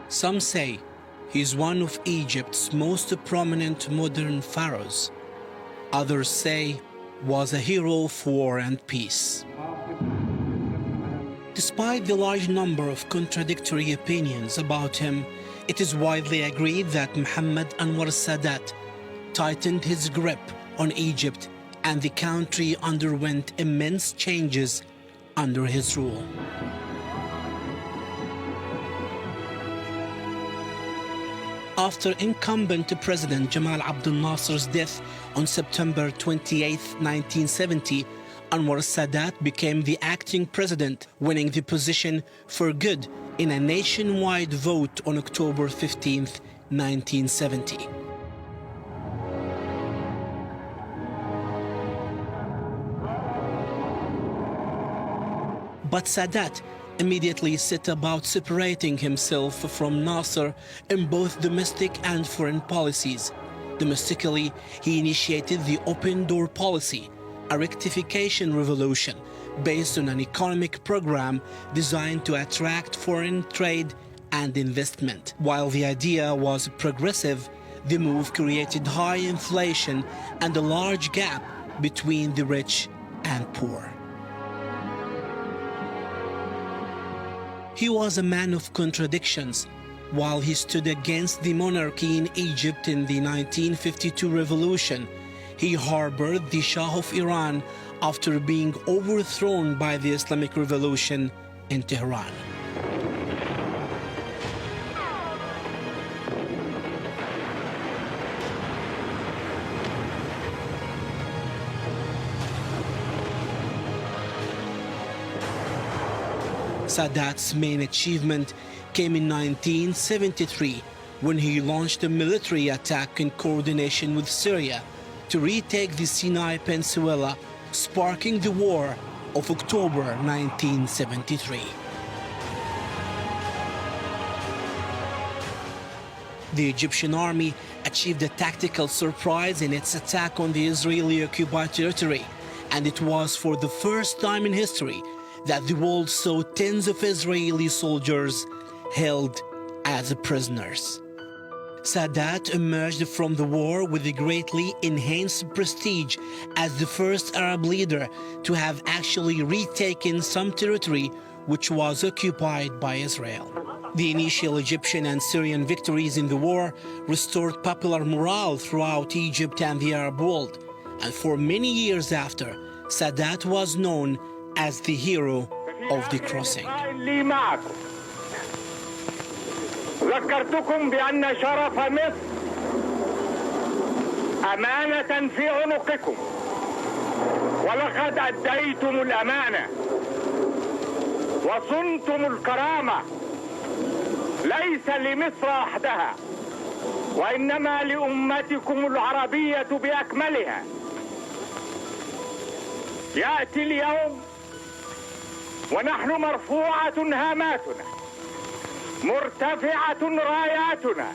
Some say he's one of Egypt's most prominent modern pharaohs. Others say was a hero of war and peace. Despite the large number of contradictory opinions about him, it is widely agreed that Muhammad Anwar Sadat tightened his grip on Egypt and the country underwent immense changes under his rule. After incumbent President Jamal Abdel Nasser's death on September 28, 1970, Anwar Sadat became the acting president, winning the position for good in a nationwide vote on October 15, 1970. But Sadat immediately set about separating himself from Nasser in both domestic and foreign policies. Domestically, he initiated the open door policy, a rectification revolution based on an economic program designed to attract foreign trade and investment. While the idea was progressive, the move created high inflation and a large gap between the rich and poor. He was a man of contradictions. While he stood against the monarchy in Egypt in the 1952 revolution, he harbored the Shah of Iran after being overthrown by the Islamic Revolution in Tehran. Sadat's main achievement came in 1973 when he launched a military attack in coordination with Syria to retake the Sinai Peninsula, sparking the war of October 1973. The Egyptian army achieved a tactical surprise in its attack on the Israeli-occupied territory, and it was for the first time in history that the world saw tens of Israeli soldiers held as prisoners. Sadat emerged from the war with a greatly enhanced prestige as the first Arab leader to have actually retaken some territory which was occupied by Israel. The initial Egyptian and Syrian victories in the war restored popular morale throughout Egypt and the Arab world, and for many years after, Sadat was known as the hero of the crossing. ذكرتكم بأن شرف مصر أمانة في عنقكم ولقد أديتم الأمانة وصنتم الكرامة ليس لمصر وحدها وإنما لأمتكم العربية بأكملها. يأتي اليوم ونحن مرفوعة هاماتنا مرتفعة راياتنا.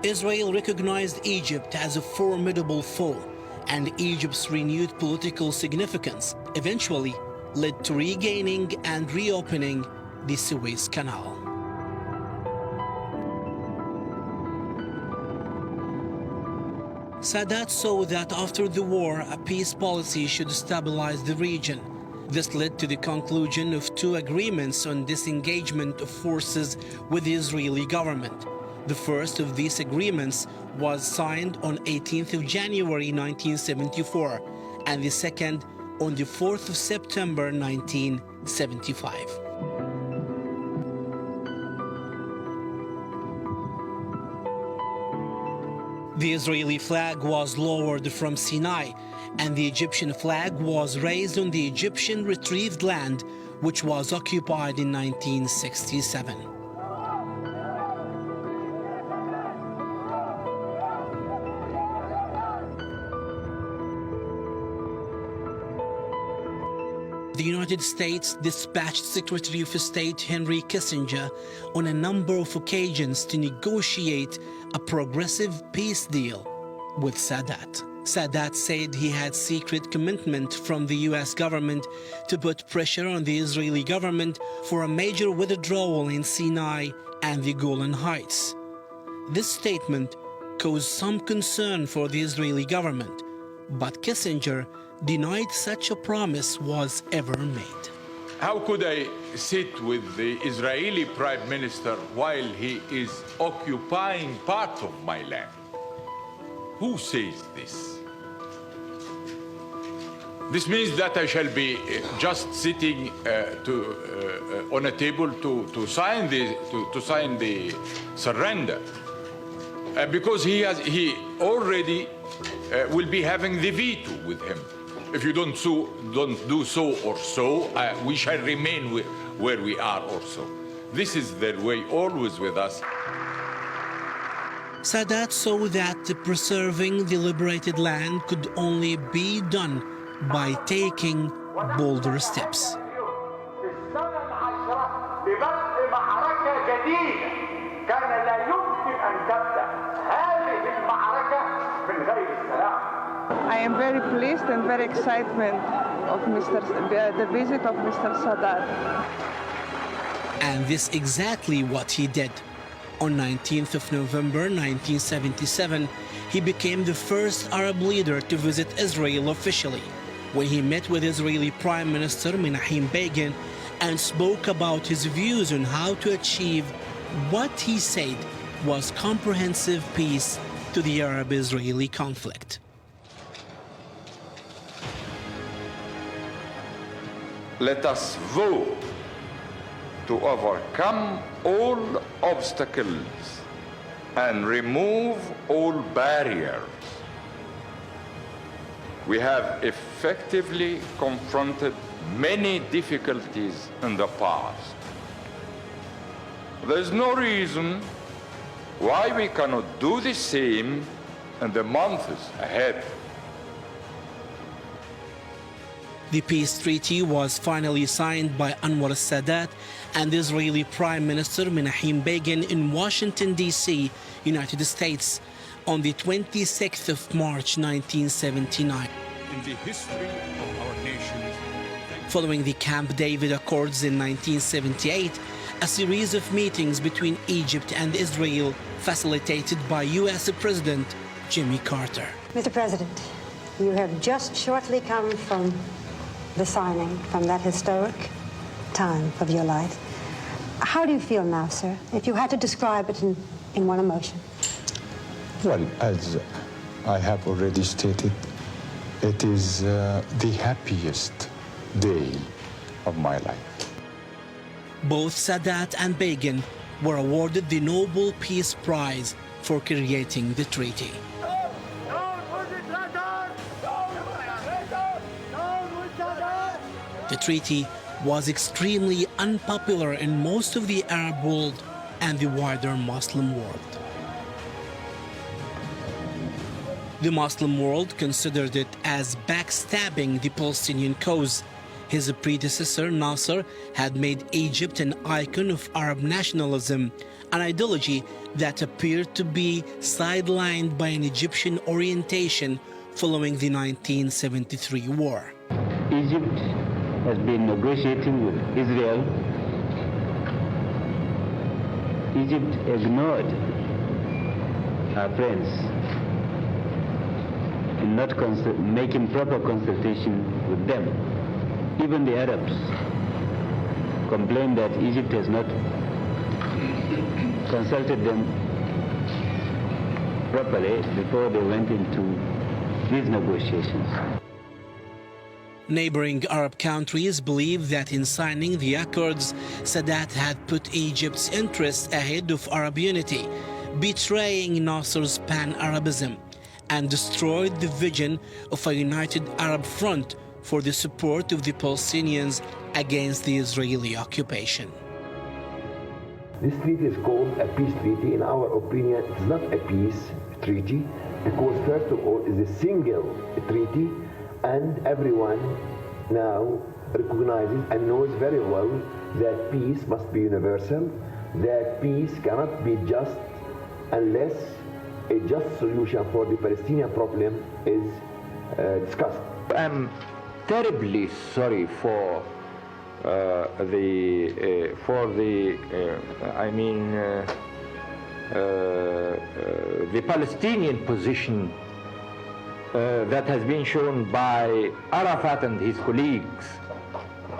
Israel recognized Egypt as a formidable foe, and Egypt's renewed political significance eventually led to regaining and reopening the Suez Canal. Sadat saw that after the war, a peace policy should stabilize the region. This led to the conclusion of two agreements on disengagement of forces with the Israeli government. The first of these agreements was signed on 18th of January 1974, and the second on the 4th of September 1975. The Israeli flag was lowered from Sinai, and the Egyptian flag was raised on the Egyptian retrieved land, which was occupied in 1967. The United States dispatched Secretary of State Henry Kissinger on a number of occasions to negotiate a progressive peace deal with Sadat. Sadat said he had secret commitment from the US government to put pressure on the Israeli government for a major withdrawal in Sinai and the Golan Heights. This statement caused some concern for the Israeli government, but Kissinger denied such a promise was ever made. How could I sit with the Israeli Prime Minister while he is occupying part of my land? Who says this? This means that I shall be just sitting on a table to sign the surrender, because he already will be having the veto with him. If you don't do so or so, we shall remain where we are also. This is their way always with us. Sadat saw that preserving the liberated land could only be done by taking bolder steps. I am very pleased and very excited of the visit of Mr. Sadat. And this exactly what he did. On 19th of November 1977, he became the first Arab leader to visit Israel officially, when he met with Israeli Prime Minister Menachem Begin and spoke about his views on how to achieve what he said was comprehensive peace to the Arab-Israeli conflict. Let us vow to overcome all obstacles and remove all barriers. We have effectively confronted many difficulties in the past. There is no reason why we cannot do the same in the months ahead. The peace treaty was finally signed by Anwar Sadat and Israeli Prime Minister Menachem Begin in Washington, D.C., United States, on the 26th of March 1979. In the history of our nation, Following the Camp David Accords in 1978, a series of meetings between Egypt and Israel facilitated by U.S. President Jimmy Carter. Mr. President, you have just shortly come from the signing, from that historic time of your life. How do you feel now, sir, if you had to describe it in one emotion? Well, as I have already stated, it is the happiest day of my life. Both Sadat and Begin were awarded the Nobel Peace Prize for creating the treaty. The treaty was extremely unpopular in most of the Arab world and the wider Muslim world. The Muslim world considered it as backstabbing the Palestinian cause. His predecessor, Nasser, had made Egypt an icon of Arab nationalism, an ideology that appeared to be sidelined by an Egyptian orientation following the 1973 war. Egypt has been negotiating with Israel. Egypt ignored our friends in not making proper consultation with them. Even the Arabs complained that Egypt has not consulted them properly before they went into these negotiations. Neighboring Arab countries believe that in signing the accords, Sadat had put Egypt's interests ahead of Arab unity, betraying Nasser's pan-Arabism, and destroyed the vision of a united Arab front for the support of the Palestinians against the Israeli occupation. This treaty is called a peace treaty. In our opinion, it is not a peace treaty because, first of all, it's a single treaty, and everyone now recognizes and knows very well that peace must be universal, that peace cannot be just unless a just solution for the Palestinian problem is discussed. I'm terribly sorry for the Palestinian position that has been shown by Arafat and his colleagues,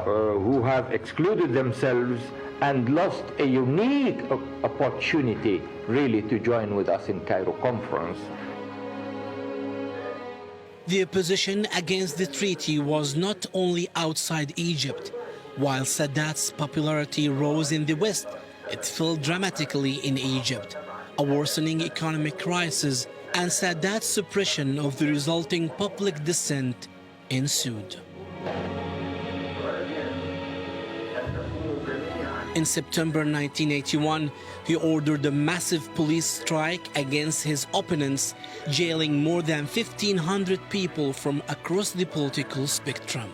who have excluded themselves and lost a unique opportunity really to join with us in Cairo conference. The opposition against the treaty was not only outside Egypt. While Sadat's popularity rose in the West, it fell dramatically in Egypt. A worsening economic crisis and Sadat's suppression of the resulting public dissent ensued. In September 1981, he ordered a massive police strike against his opponents, jailing more than 1,500 people from across the political spectrum.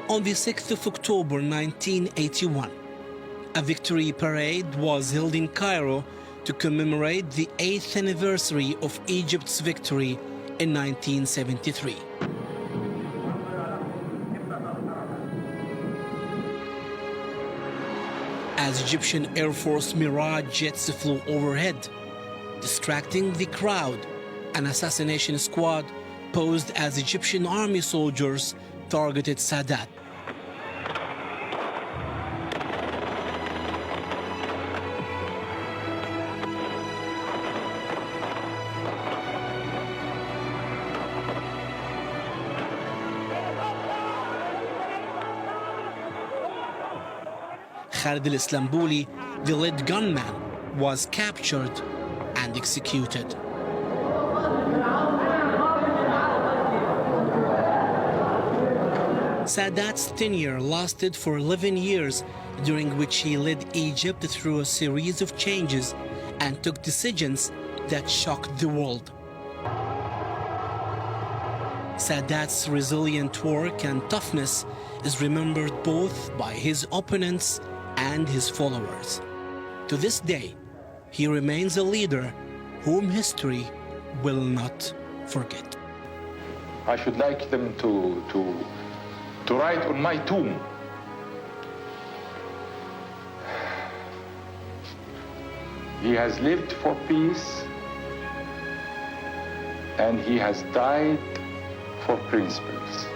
On the 6th of October 1981, a victory parade was held in Cairo to commemorate the 8th anniversary of Egypt's victory in 1973. As Egyptian Air Force Mirage jets flew overhead, distracting the crowd, an assassination squad posed as Egyptian army soldiers targeted Sadat. Khalid al-Islambuli, the lead gunman, was captured and executed. Sadat's tenure lasted for 11 years, during which he led Egypt through a series of changes and took decisions that shocked the world. Sadat's resilient work and toughness is remembered both by his opponents and his followers. To this day, he remains a leader whom history will not forget. I should like them to write on my tomb, he has lived for peace and he has died for principles.